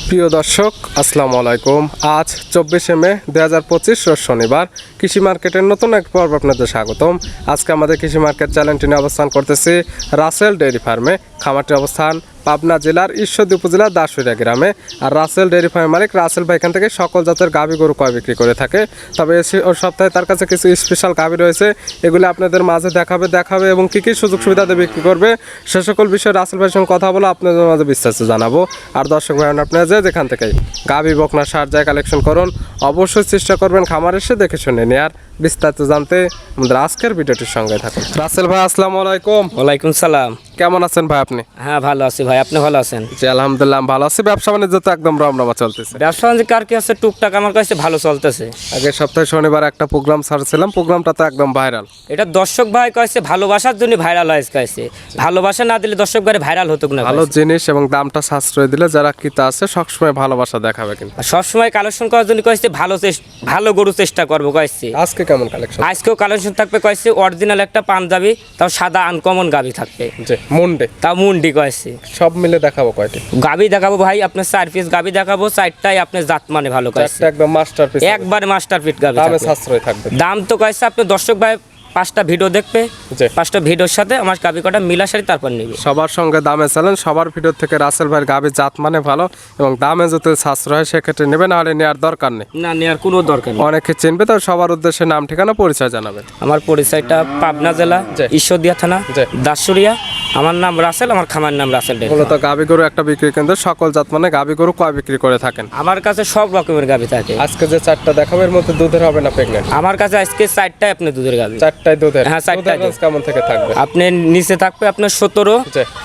প্রিয় দর্শক আসসালামু আলাইকুম। আজ 24শে মে 2025 রোজ শনিবার। কৃষি মার্কেটের নতুন এক পর্ব আপনাদের স্বাগতম। আজকে আমাদের কৃষি মার্কেট চ্যানেলটি নিয়ে অবস্থান করতেছি রাসেল ডেয়ারি ফার্মে। খামারটির অবস্থান পাবনা জেলার ঈশ্বরদী উপজেলার দাসুরিয়া গ্রামে। আর রাসেল ডেয়ারি ফার্মের মালিক রাসেল ভাই এখান থেকে সকল জাতের গাভী গরু ক্রয় বিক্রি করে থাকে। তবে ওর সপ্তাহে তার কাছে কিছু স্পেশাল গাভী রয়েছে, এগুলি আপনাদের মাঝে দেখাবে এবং কী কী সুযোগ সুবিধাতে বিক্রি করবে সে সকল বিষয়ে রাসেল ভাইয়ের সঙ্গে কথা বলে আপনাদের মাঝে বিস্তারিত জানাবো। আর দর্শক ভাই আপনারা যেখান থেকেই গাভী বকনা সার যায় কালেকশন করুন, অবশ্যই চেষ্টা করবেন খামার এসে দেখে শুনে নেয়ার। বিস্তারিত জানতে আমাদের আজকের ভিডিওটির সঙ্গে থাকুন। রাসেল ভাই আসসালামু আলাইকুম। ওয়ালাইকুম সালাম। কেমন আছেন ভাই আপনি? হ্যাঁ ভালো আছি ভাই, আপনি ভালো আছেন? জি আলহামদুলিল্লাহ ভালো আছি। ব্যবসা বাণিজ্য তো একদম রমরমা চলতেছে। ব্যবসা বাণিজ্য কার কি আছে, টুকটাক আমার কাছে ভালো চলতেছে। আগের সপ্তাহে শনিবার একটা প্রোগ্রাম ছাড়ছিলাম, প্রোগ্রামটা তো একদম ভাইরাল। এটা দর্শক ভাই কয়েছে ভালোবাসার জন্য ভাইরাল হয়েছে, কয়েছে ভালোবাসা না দিলে দর্শক ভাই ভাইরাল হতো না। ভালো জিনিস এবং দামটা সাশ্রয় দিলে যারা কিতা আছে সবসময় ভালোবাসা দেখাবে। কিন্তু সবসময় কালেকশন করার জন্য কয়েছে ভালো গরু চেষ্টা করবো কয়েছে। আজকে কেমন কালেকশন? আজকেও কালেকশন থাকবে কয়েছে অরিজিনাল একটা পাঞ্জাবি, তাও সাদা আনকমন গাবি থাকবে, জি মুন্ডে তাও মুন্ডি কয়েছে। সব মিলে দেখাবো কয়টি গাবি দেখাবো ভাই, আপনার 4 পিস গাবি দেখাবো, 4টাই আপনার জাত মানে ভালো কয়েছে, একদম মাস্টারপিস, একবারে মাস্টারপিট গাবি। দামে সাশ্রয় থাকবে। দাম তো কয়েছে আপনি দর্শক ভাই 5টা ভিডিও দেখবে, 5টা ভিডিওর সাথে আমার গাবি কটা মিলা সারি তারপর নিবে। সবার সঙ্গে দামে চালেন, সবার ভিডিও থেকে রাসেল ভাইয়ের গাবি জাত মানে ভালো এবং দামে যদি সাশ্রয় হয় সেক্ষেত্রে নেবে, না হলে নেওয়ার দরকার নেই। না নেওয়ার কোনো দরকার নেই। অনেকে চিনবে, তো সবার উদ্দেশ্যে নাম ঠিকানা পরিচয় জানাবেন। আমার পরিচয়টা পাবনা জেলা ঈশ্বরদীয়া থানা দাসুরিয়া। আমার নাম রাসেল, আমার খামার নাম রাসেল ডেয়ারি। মূলত গাবি গরু একটা বিক্রি কেন্দ্র, সকল জাত মানে গাবি গরু কয় বিক্রি করে থাকেন? আমার কাছে সব রকমের গাবি থাকে। আজকে যে 4টা দেখাবো এর মধ্যে দুধের হবে না প্রেগনেন্ট? আমার কাছে আজকে 4টাই আপনি দুধের গাবি। 4টাই দুধের? হ্যাঁ 4টাই। কেমন থেকে থাকবে? আপনি নিচে থাকবে আপনার 17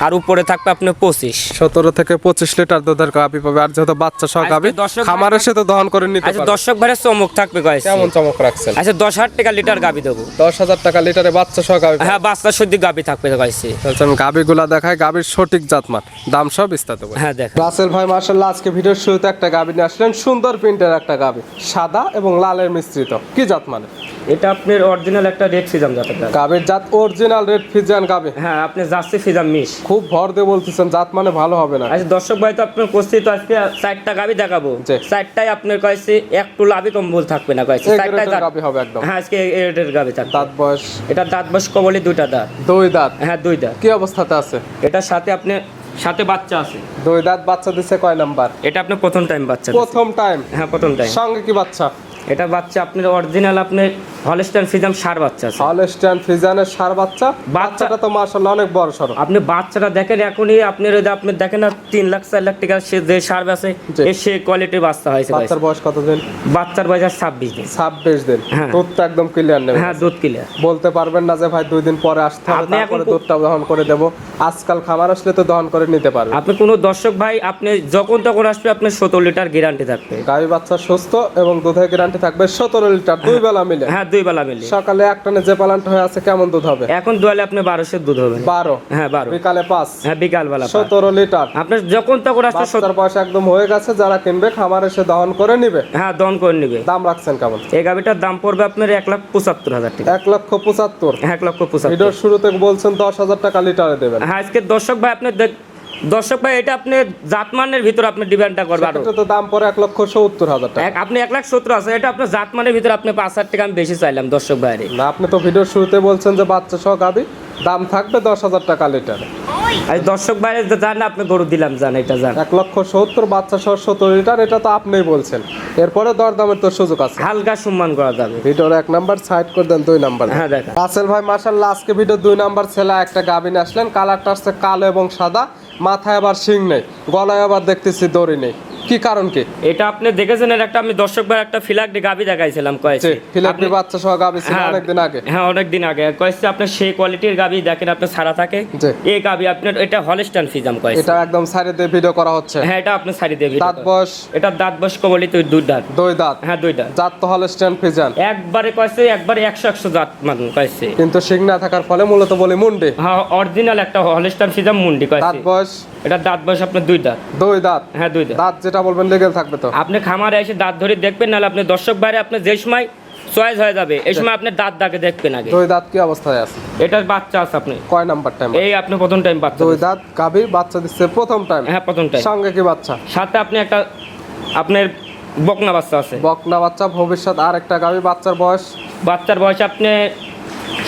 আর উপরে থাকবে আপনার 25। 17 থেকে 25 লিটার দুধের গাবি পাবে। আর যেহেতু বাচ্চা সহ গাবি খামার এসে তো দহন করে নিতে আচ্ছা পারবে। দর্শক ভাইয়ের চমক থাকবে কয়েছে। কেমন চমক রাখছেন? আচ্ছা 10,000 টাকা লিটার গাবি দেবো। 10,000 টাকা লিটারে বাচ্চা সহ গাবি? হ্যাঁ বাচ্চা সদ্য গাবি থাকবে কয়েছে। আমি গাবিগুলা দেখাই, গাবির সঠিক জাতমান, দাম সব বিস্তারিত বলি। হ্যাঁ দেখ রাসেল ভাই মাশাআল্লাহ আজকে ভিডিওর শুরুতে একটা গাবি নিয়ে আসলেন, সুন্দর প্রিন্টের একটা গাবি, সাদা এবং লালের মিশ্রিত। কি জাত মানে? এটা আপনার অরিজিনাল একটা রেড ফিজাম জাতের গাবি। গাবির জাত অরিজিনাল রেড ফিজিয়ান গাবি? হ্যাঁ আপনি জার্সি ফিজাম মিশ। খুব ভর দিয়ে বলতেছেন, জাত মানে ভালো হবে না? আচ্ছা দর্শক ভাই তো আপনার কোস্তি তো আজকে 4টা গাবি দেখাবো, 4টাই আপনার কয়েছে একটু লাভি কম্বল থাকবে না কয়েছে। 4টাই গাবি হবে একদম? হ্যাঁ আজকে এর গাবি থাকবে। দাঁত বয়স? এটা দাঁত বয়স কবলি 2টা দাঁত। 2 দাঁত? হ্যাঁ 2 দাঁত। কি অবস্থাতে আছে? এটার সাথে আপনি সাথে বাচ্চা আছে। 2 দাঁত বাচ্চা দিছে কয় নাম্বার? এটা আপনার প্রথম টাইম বাচ্চা। প্রথম টাইম? হ্যাঁ প্রথম টাইম। সঙ্গে কি বাচ্চা? এটা বাচ্চা আপনার অরিজিনাল আপনার হলস্টাইন ফিজাম সার বাচ্চা আছে। হলস্টাইন ফিজানের সার বাচ্চা? বাচ্চাটা তো মাশাআল্লাহ অনেক বড় সরো। আপনি বাচ্চাটা দেখেন এখনই আপনার আপনি দেখেন না 3 লাখ 4 লাখ টাকা সে যে সার আছে সে কোয়ালিটির বাচ্চা হয়েছে। বাচ্চার বয়স কত দিন? বাচ্চার বয়স 26 দিন। 26 দিন? দুধটা একদম ক্লিয়ার নেবে? হ্যাঁ দুধ ক্লিয়ার। বলতে পারবেন না যে ভাই 2 দিন পরে আসতে হবে তারপরে দুধটা দহন করে দেব? আজকাল খামার আসলে তো দহন করে নিতে পারবে। আপনি কোনো দর্শক ভাই আপনি যখন তখন আসবে আপনার 17 লিটার গ্যারান্টি থাকবে। গাভী বাচ্চা সুস্থ এবং দুধের গ্যারান্টি থাকবে 17 লিটার 2 বেলা মিলে? হ্যাঁ 2 বেলা মিলে। সকালে এক টানে যে পালানট হয়ে আছে কেমন দুধ হবে? এখন দুয়ালে আপনি 1200 দুধ হবে। 12? হ্যাঁ 12। বিকালে 5? হ্যাঁ বিকাল বেলা 17 লিটার। আপনি যখন তখন আসবে। বাচ্চার বয়স একদম হয়ে গেছে, যারা কিনবে খামার এসে দহন করে নিবে? হ্যাঁ দহন করে নিবে। দাম রাখছেন কেমন? এই গাবিটার দাম পড়বে আপনার 1,75,000 টাকা। 1,75,000? 1,75,000। ভিডিওর শুরুতে বলছেন 10,000 টাকা লিটারে দেবেন। হ্যাঁ আজকে দর্শক ভাই আপনি দর্শক ভাই এটা আপনি জাতমানের ভিতর আপনি ডিমান্ডটা করবে। আর এটা তো দাম পড়ে 1,70,000 টাকা। আপনি 1,70,000 আছে, এটা আপনার জাতমানের ভিতর আপনি 5,000 টাকা আমি বেশি চাইলাম দর্শক ভাই। না আপনি তো ভিডিওর শুরুতে বলছেন যে বাচ্চা সহ গাবি, দাম থাকবে 10,000 টাকা লিটার। আর দর্শক ভাই জান আপনি গরু দিলাম জান, এটা জান 1,70,000 বাচ্চা সহ 17 লিটার, এটা তো আপনিই বলছেন। এরপরে দরদামের তো সুযোগ আছে, হালকা সম্মান করা যাবে। ভিডিওর 1 নাম্বার সাইড করে দেন, 2 নাম্বার। হ্যাঁ দেখেন রাসেল ভাই মাশাআল্লাহ আজকে ভিডিও 2 নাম্বার ছেলে একটা গাবি নিয়ে আসলেন। কালারটা হচ্ছে কালো এবং সাদা, মাথায় আবার শিং নেই, গলায় আবার দেখতেছি দড়ি নেই। কি কারণ কি? এটা আপনি দেখেছেন এর একটা আমি দর্শক ভাই একটা ফিলাকডি গাবি দেখাইছিলাম কয়েছে। ফিলাকডি বাচ্চা সহ গাবি ছিল অনেক দিন আগে? হ্যাঁ অনেক দিন আগে কয়েছে। আপনার সেই কোয়ালিটির গাবি দেখেন আপনার সারা থাকে। এই গাবি আপনার এটা হলস্টাইন ফিজাম কয়েছে। এটা একদম সাইডে দিয়ে ভিডিও করা হচ্ছে? হ্যাঁ এটা আপনি সাইডে দিয়ে ভিডিও। দাঁত বয়স? এটা দাঁত বয়স কবলি তো 2 দাঁত। 2 দাঁত? হ্যাঁ 2 দাঁত। জাত তো হলস্টাইন ফিজান? একবারে কয়েছে একবারে 100 জাত মান কয়েছে, কিন্তু শিং না থাকার ফলে মূলত বলি মুন্ডি। হ্যাঁ অরিজিনাল একটা হলস্টাইন ফিজাম মুন্ডি কয়েছে। দাঁত বয়স? এটা দাঁত বয়স আপনার 2 দাঁত। 2 দাঁত? হ্যাঁ 2 দাঁত। দাঁত যেটা বলবেন লেগেল থাকবে তো? আপনি খামারে এসে দাঁত ধরে দেখবেন, নাহলে আপনি দর্শক বাইরে আপনি যে সময় চয়েস হয়ে যাবে। এই সময় আপনি দাঁত দাগে দেখবেন আগে। দুই দাঁত কি অবস্থায় আছে? এটার বাচ্চা আছে আপনি কয় নাম্বার টাইম? এই আপনি প্রথম টাইম বাচ্চা দুই দিচ্ছে। দাঁত গাভী বাচ্চা দিচ্ছে প্রথম টাইম। হ্যাঁ প্রথম টাইম। সঙ্গে কি বাচ্চা? সাথে আপনি একটা আপনার বকনা বাচ্চা আছে। বকনা বাচ্চা ভবিষ্যৎ আর একটা গাভী। বাচ্চার বয়স? বাচ্চার বয়স আপনি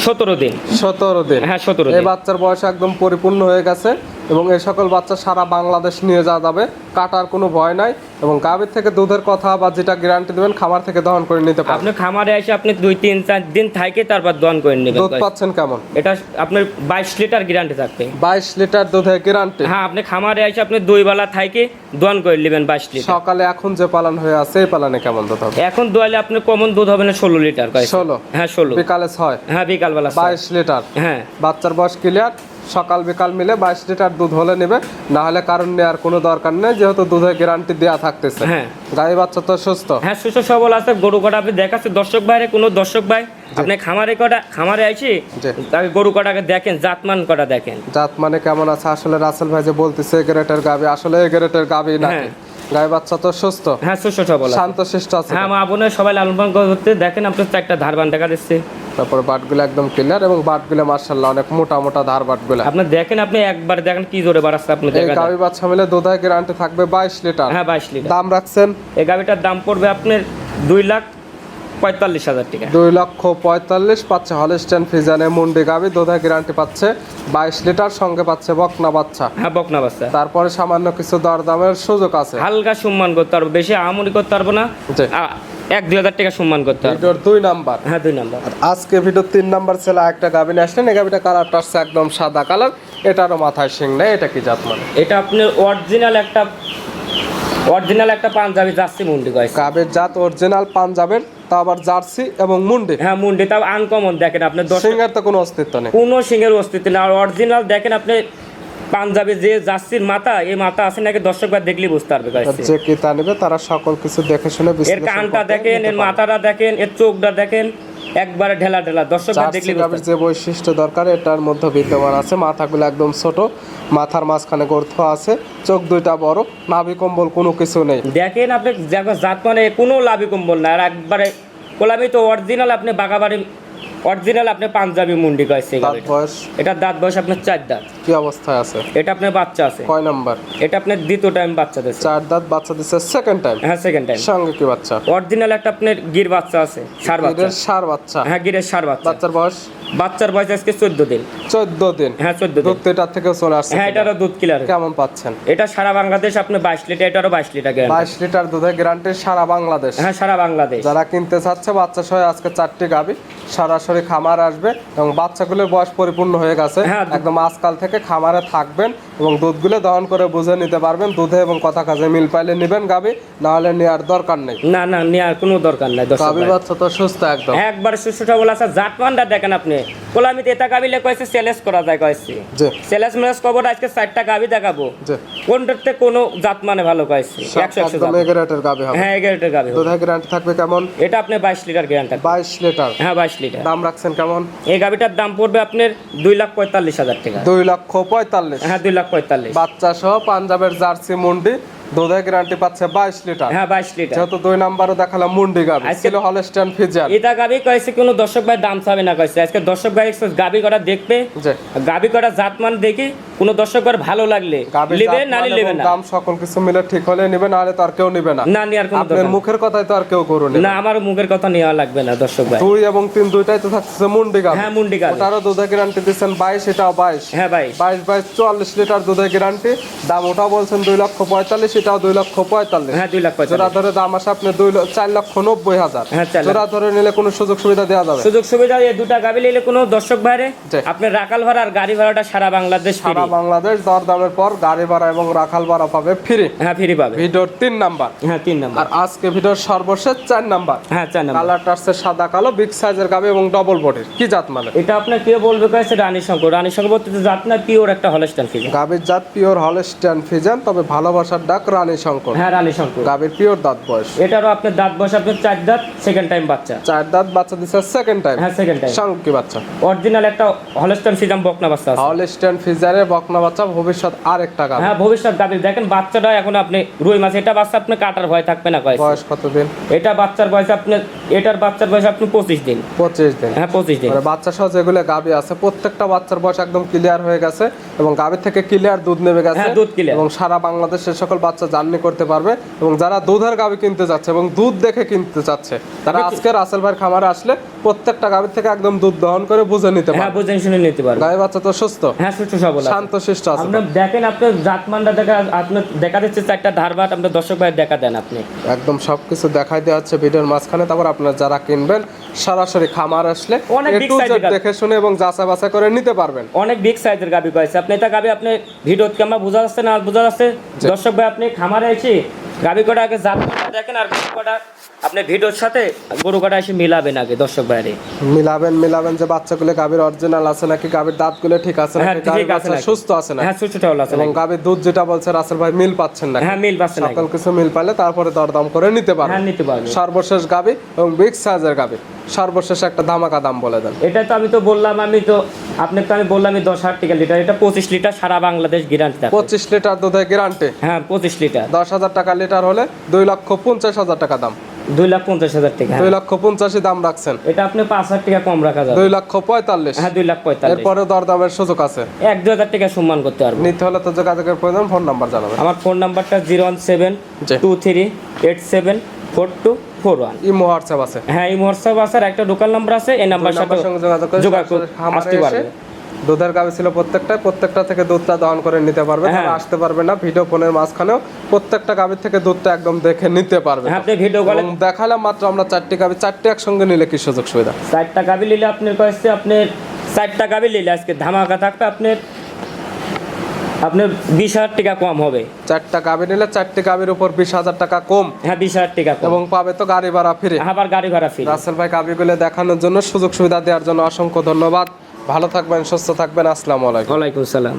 17 দিন। 17 দিন। হ্যাঁ 17 এই দিন। বাচ্চার বয়স একদম পরিপূর্ণ হয়ে গেছে এবং এই সকল বাচ্চা সারা বাংলাদেশ নিয়ে যাওয়া যাবে, কাটার কোনো ভয় নাই। এবং গাভীর থেকে দুধের কথা বা যেটা গ্যারান্টি দেবেন খামার থেকে দহন করে নিতে পারবেন। আপনি খামারে এসে আপনি 2-3-4 দিন থাকে তারপর দহন করে নেবেন। দুধ পাচ্ছেন কেমন? এটা আপনার 22 লিটার গ্যারান্টি থাকবে। 22 লিটার দুধের গ্যারান্টি। হ্যাঁ আপনি খামারে এসে আপনি 2 বেলা থাকে দহন করে নেবেন 22 লিটার। সকালে এখন যে পালন হয়ে আছে এই পালনে কেমন দুধ হবে? এখন দোয়ালে আপনি কমন দুধ হবে না 16 লিটার। 16? হ্যাঁ 16। বিকালে 6? হ্যাঁ বিকাল বেলা 22 লিটার। হ্যাঁ বাচ্চার বয়স ক্লিয়ার, সকাল বিকাল মিলে 22 লিটার দুধ হলে নেবে, না হলে কারণ নেওয়ার কোনো দরকার নেই যেহেতু দুধের গ্যারান্টি দেওয়া থাকতেছে। হ্যাঁ গাই বাচ্চা তো সুস্থ? হ্যাঁ সুস্থ সবল আছে। গরু কটা আপনি দেখাচ্ছে দর্শক ভাইরে, কোনো দর্শক ভাই আপনি খামারে আইছি জি। তাকে গরু কটাকে দেখেন, জাতমান কটা দেখেন। জাত মানে কেমন আছে? আসলে রাসেল ভাই যে বলতেছে এ গ্রেটের গাবি, আসলে এ গ্রেটের গাবি নাকি? হ্যাঁ। গাই বাচ্চা তো সুস্থ, হ্যাঁ সুস্থ সবল আছে। শান্ত শিষ্ট আছে। হ্যাঁ মা বোনের সবাই লালন পালন করতে দেখেন আপনি একটা ধারবান দেখা দিচ্ছে। তারপর বাটগুলো একদম ক্লিয়ার এবং বাটগুলো মাশাআল্লাহ অনেক মোটা মোটা ধার বাটগুলো। আপনি দেখেন, আপনি একবার দেখেন কি জোরে বাড়াচ্ছে আপনি এই দেখেন। গাবি বাচ্চা মিলে দুধের গ্যারান্টি থাকবে 22 লিটার। হ্যাঁ 22 লিটার। দাম রাখছেন? এই গাভিটার দাম পড়বে আপনার 2,45,000 টাকা। 2,45,000 পাচ্ছে হলস্টাইন ফ্রিজিয়ান মুন্ডি গাবি, দুধের গ্যারান্টি পাচ্ছে 22 লিটার, সঙ্গে পাচ্ছে বকনা বাচ্চা। হ্যাঁ বকনা বাচ্চা। তারপরে সামান্য কিছু দরদামের সুযোগ আছে। হালকা সম্মান করতে পারবো, বেশি আমরি করতে পারবো না। জি। 1-2 হাজার টাকা সম্মান করতে পারবো। ভিডিওর 2 নাম্বার। হ্যাঁ 2 নাম্বার। আর আজকে ভিডিওর 3 নাম্বার ছিল একটা গাবি নিয়ে আসলেন। এই গাবিটা কালারটা আসছে একদম সাদা কালার, এটারও মাথায় শিং নেই। এটা কি জাত মানে? এটা আপনার অরিজিনাল একটা পাঞ্জাবি জার্সি মুন্ডি গাইছে। গাবির জাত অরিজিনাল পাঞ্জাবের, তা আবার জার্সি এবং মুন্ডি। হ্যাঁ মুন্ডি তাও আনকমন দেখেন আপনি। সিংয়ের তো কোনো অস্তিত্ব নেই, কোনো সিংহের অস্তিত্ব নেই। আর অরিজিনাল দেখেন আপনি পাঞ্জাবি যে জার্সির মাথা, এই মাথা আছে নাকি দর্শকবার দেখলেই বুঝতে পারবে গাইছে। যে কি তা নেবে তারা সকল কিছু দেখে শুনে এর বিশ্লেষণ কানটা করতে দেখেন, নিতে এর পারবে। মাথাটা দেখেন, এর চোখটা দেখেন, একবারে ঢেলা দর্শকবার জার্সি দেখলেই গাবির যে বৈশিষ্ট্য দরকার এটার মধ্যে বিদ্যমান আছে। মাথাগুলো একদম ছোট, মাথার মাঝখানে গর্ত আছে, চোখ দুইটা বড়, নাভি কম্বল কোনো কিছু নেই। দেখেন আপনি জাত মানে কোনো লাভি কম্বল না। আর একবারে কোলামি তো অরিজিনাল আপনি বাগাবাড়ি অরিজিনাল আপনি পাঞ্জাবি মুন্ডি গাইছে। তার বয়স? এটার দাঁত বয়স আপনার 4 দাঁত। কি অবস্থায় আছে? এটা আপনার বাচ্চা আছে। কয় নাম্বার? এটা আপনার দ্বিতীয় টাইম বাচ্চা দিচ্ছে। 4 দাঁত বাচ্চা দিচ্ছে সেকেন্ড টাইম। হ্যাঁ সেকেন্ড টাইম। সঙ্গে কি বাচ্চা? অরিজিনাল একটা আপনার গির বাচ্চা আছে, ষাঁড় বাচ্চা। এর ষাঁড় বাচ্চা? হ্যাঁ গিরের ষাঁড় বাচ্চা। বাচ্চার বয়স? বাচ্চার বয়স আজকে 14 দিন। 14 দিন? হ্যাঁ 14 দুধ দিন। তো এটার থেকেও চলে আসছে। হ্যাঁ এটারও দুধ কিলার। কেমন পাচ্ছেন? এটা সারা বাংলাদেশ আপনি 22 লিটার, এটারও 22 লিটার গ্যারান্টি। 22 লিটার দুধের গ্যারান্টি সারা বাংলাদেশ। হ্যাঁ সারা বাংলাদেশ। যারা কিনতে চাচ্ছে বাচ্চা সহ আজকে 4টি গাবি সরাসরি খামার আসবে এবং বাচ্চাগুলোর বয়স পরিপূর্ণ হয়ে গেছে। হ্যাঁ। একদম আজকাল থেকে খামারে থাকবেন এবং দুধগুলো দহন করে বুঝে নিতে পারবেন। দুধে এবং কথা কাজে মিল পাইলে নেবেন গাবি, না হলে নেওয়ার দরকার নেই। না না নেওয়ার কোনো দরকার নাই দর্শক গাবি ভাই। বাচ্চা তো সুস্থ একদম। একবার সুস্থ সবল আছে। জাতমানটা দেখেন আপনি। কোলামিতে এটা গাবিলে কইছে সেলেস করা যায় কইছে। জি সেলেস মেলেস কবর আজকে 4টা গাবি দেখাবো। জি। কোনটাতে কোনো জাত মানে ভালো কইছে। 100 একদম এগারেটের গাবি হবে। হ্যাঁ 11টার গাবি হবে। দুধের গ্যারান্টি থাকবে কেমন? এটা আপনি 22 লিটার গ্যারান্টি। 22 লিটার। হ্যাঁ 22 লিটার। দাম রাখছেন কেমন? এই গাবিটার দাম পড়বে আপনার 2,45,000 টাকা। 2,45,000। হ্যাঁ 2,45,000। বাচ্চা সহ পাঞ্জাবের জার্সি মুন্ডি, দুধের গ্যারান্টি পাচ্ছে 22 লিটার। হ্যাঁ 22 লিটার। যেহেতু 2 নাম্বারও দেখালাম মুন্ডি গাবি, আজকে- ছিল হলস্টাইন ফ্রিজিয়ান। এটা গাবি কইছে কোনো দর্শক ভাই দাম চাবে না কইছে। আজকে দর্শক ভাই গাবি করা দেখবে, জি। গাবি করা জাতমান দেখি কোনো দর্শক ভাই ভালো লাগলে গাবির নেবে, জাত না মান নেবে এবং না। দাম সকল কিছু মিলে ঠিক হলে নেবে, না হলে তো আর কেউ নেবে না। না নেওয়ার কোনো আপনার দরকার মুখের কথাই তো আর কেউ গরু নেবে না। আমার মুখের কথা নেওয়া লাগবে না দর্শক ভাই। 2 এবং 3 দুইটাই তো থাকছে মুন্ডি গাবি। হ্যাঁ মুন্ডি গাবি। ওটারও দুধের গ্যারান্টি দিচ্ছেন 22, এটাও 22। হ্যাঁ ভাই। 22 44 লিটার দুধের গ্যারান্টি। দাম ওটা বলছেন 2,45,000, এটাও 2,45,000। হ্যাঁ 2,45,000। জোড়া ধরে দাম আসে আপনার 4,90,000। হ্যাঁ, 4 লাখ। জোড়া ধরে নিলে কোনো সুযোগ সুবিধা দেওয়া যাবে? সুযোগ সুবিধা এই দুটা গাবি নিলে কোনো দর্শক ভাইরে জি। আপনি রাকাল ভাড়া আর গাড়ি ভাড়াটা সারা বাংলাদেশ ফ্রি। সারা বাংলাদেশ দর দামের পর গাড়ি ভাড়া এবং রাখাল ভাড়া পাবে ফ্রি। হ্যাঁ ফ্রি পাবে। ভিডিওর 3 নাম্বার। হ্যাঁ 3 নাম্বার। আর আজকে ভিডিওর সর্বশেষ 4 নাম্বার। হ্যাঁ 4 নাম্বার। কালারটা আসছে সাদা কালো, বিগ সাইজের গাবি এবং ডবল বডির। কি জাত মানে? এটা আপনার কে বলবে কইছে রানী শঙ্কর। রানী শঙ্কর বলতে জাত না, পিওর একটা হলস্টাইন ফিজিয়ান। গাবির জাত পিওর হলস্টাইন ফ্রিজিয়ান, তবে ভালোবাসার ডাক রানী শঙ্কর। হ্যাঁ রানী শঙ্কর। গাভীর পিওর দাঁত বয়স। এটারও আপনার দাঁত বয়স আপনার 4 দাঁত, সেকেন্ড টাইম বাচ্চা। 4 দাঁত বাচ্চা দিছে সেকেন্ড টাইম। হ্যাঁ সেকেন্ড টাইম। শঙ্কর কি বাচ্চা? অরিজিনাল একটা হলস্টাইন ফ্রিজিয়ান বকনা বাচ্চা আছে। হলস্টাইন ফ্রিজিয়ানের বকনা বাচ্চা, ভবিষ্যৎ আরেকটা গাভী। হ্যাঁ ভবিষ্যৎ গাভী। দেখেন বাচ্চাটা এখন আপনি রুই মাছ, এটা বাচ্চা আপনি কাটার ভয় থাকবে না কয়। বয়স কতদিন? এটা বাচ্চার বয়স আপনি, এটার বাচ্চার বয়স আপনি 25 দিন। 25 দিন। হ্যাঁ 25 দিন। মানে বাচ্চা সহ যেগুলো গাভী আছে প্রত্যেকটা বাচ্চার বয়স একদম ক্লিয়ার হয়ে গেছে এবং গাভীর থেকে ক্লিয়ার দুধ নেমে গেছে। হ্যাঁ দুধ ক্লিয়ার। এবং সারা বাংলাদেশের সকল বাচ্চা জার্নি করতে পারবে। এবং যারা দুধের গাভী কিনতে যাচ্ছে এবং দুধ দেখে কিনতে চাচ্ছে, তারা আজকে রাসেল ভাইয়ের খামারে আসলে প্রত্যেকটা গাভীর থেকে একদম দুধ দহন করে বুঝে নিতে হ্যাঁ পারবে। বুঝে শুনে নিতে পারবে। গাভী বাচ্চা তো সুস্থ? হ্যাঁ সুস্থ সবল আছে। শান্ত শিষ্ট আছে। আপনি দেখেন, আপনি জাতমানটা দেখা, আপনি দেখা দিচ্ছে 4টা ধারবাট, আপনার দর্শক ভাই দেখা দেন আপনি। একদম সবকিছু দেখাই দেওয়া হচ্ছে ভিডিওর মাঝখানে। তারপর আপনারা যারা কিনবেন সরাসরি খামার আসলে অনেক A big to Z size এর গাভী। দেখে শুনে এবং যাচাই বাছাই করে নিতে পারবেন। অনেক বিগ সাইজের গাভী কয়েছে আপনি। এটা গাভী আপনি ভিডিও কেমন বোঝা যাচ্ছে না বোঝা যাচ্ছে? দর্শক ভাই আপনি খামারে এসে গাভী কটা আগে জাতমানটা দেখেন, আর গরু কটা আপনি ভিডিওর সাথে গরু কটা এসে মিলাবেন আগে দর্শক ভাইরে। মিলাবেন যে বাচ্চাগুলো গাভীর অরিজিনাল আছে নাকি, গাভীর দাঁতগুলো ঠিক আছে হ্যাঁ, নাকি, ঠিক গাভীর আছে বাচ্চা নাকি। সুস্থ আছে নাকি, হ্যাঁ সুস্থ সবল আছে এবং নাকি। গাভীর দুধ যেটা বলছে রাসেল ভাই মিল পাচ্ছেন নাকি। হ্যাঁ মিল পাচ্ছে নাকি। সকল কিছু মিল পাইলে তারপরে দরদাম করে নিতে পারবেন। হ্যাঁ নিতে পারবে। সর্বশেষ গাভী এবং বিগ সাইজের গাভী, সর্বশেষ একটা ধামাকা দাম বলে দেন। এটা তো আমি তো বললাম, আপনাকে তো আমি বললাম 10,000 টাকা লিটার। এটা 25 লিটার সারা বাংলাদেশ গ্যারান্টি থাকে। 25 লিটার দুধের গ্যারান্টি। হ্যাঁ 25 লিটার। 10,000 টাকা লিটার হলে 2,50,000 টাকা দাম। 2,50,000 টাকা। 2,50,000 দাম রাখছেন। এটা আপনি 5,000 টাকা কম রাখা যাবে। 2,45,000। হ্যাঁ 2,45,000। এরপরে দরদামের সুযোগ আছে। 1-2,000 টাকা সম্মান করতে পারবো। নিতে হলে তো যোগাযোগের প্রয়োজন। ফোন নাম্বার জানাবেন। আমার ফোন নাম্বারটা 01723874241। ইমো হোয়াটসঅ্যাপ আছে। হ্যাঁ এই হোয়াটসঅ্যাপ আছে, আর একটা লোকাল নাম্বার আছে। এই নাম্বার সাথে নাম্বার সঙ্গে যোগাযোগ করে যোগাযোগ সরাসরি খামারে আসতে এসে পারবে। দুধের গাভী ছিল প্রত্যেকটা থেকে দুধটা দহন করে নিতে পারবে। হ্যাঁ। তারা আসতে পারবে না, ভিডিও ফোনের মাঝখানেও প্রত্যেকটা গাভীর থেকে দুধটা একদম দেখে নিতে পারবে। হ্যাঁ আপনি ভিডিও কলে এবং দেখালাম মাত্র আমরা 4টি গাভী, 4টি একসঙ্গে নিলে কি সুযোগ সুবিধা? 4টা গাভী নিলে আপনার কাছে, আপনার 4টা গাভী নিলে আজকে ধামাকা থাকবে। আপনার 20,000 টাকা কম হবে। 4টা গাভী নিলে 4টি গাভীর উপর 20,000 টাকা কম। হ্যাঁ 20,000 টাকা কম। এবং পাবে তো গাড়ি ভাড়া ফ্রি। আবার গাড়ি ভাড়া ফ্রি। রাসেল ভাই গাভীগুলো দেখানোর জন্য, সুযোগ সুবিধা দেওয়ার জন্য অসংখ্য ধন্যবাদ। ভালো থাকবেন, সুস্থ থাকবেন। আসসালামু আলাইকুম। ওয়ালাইকুম সালাম।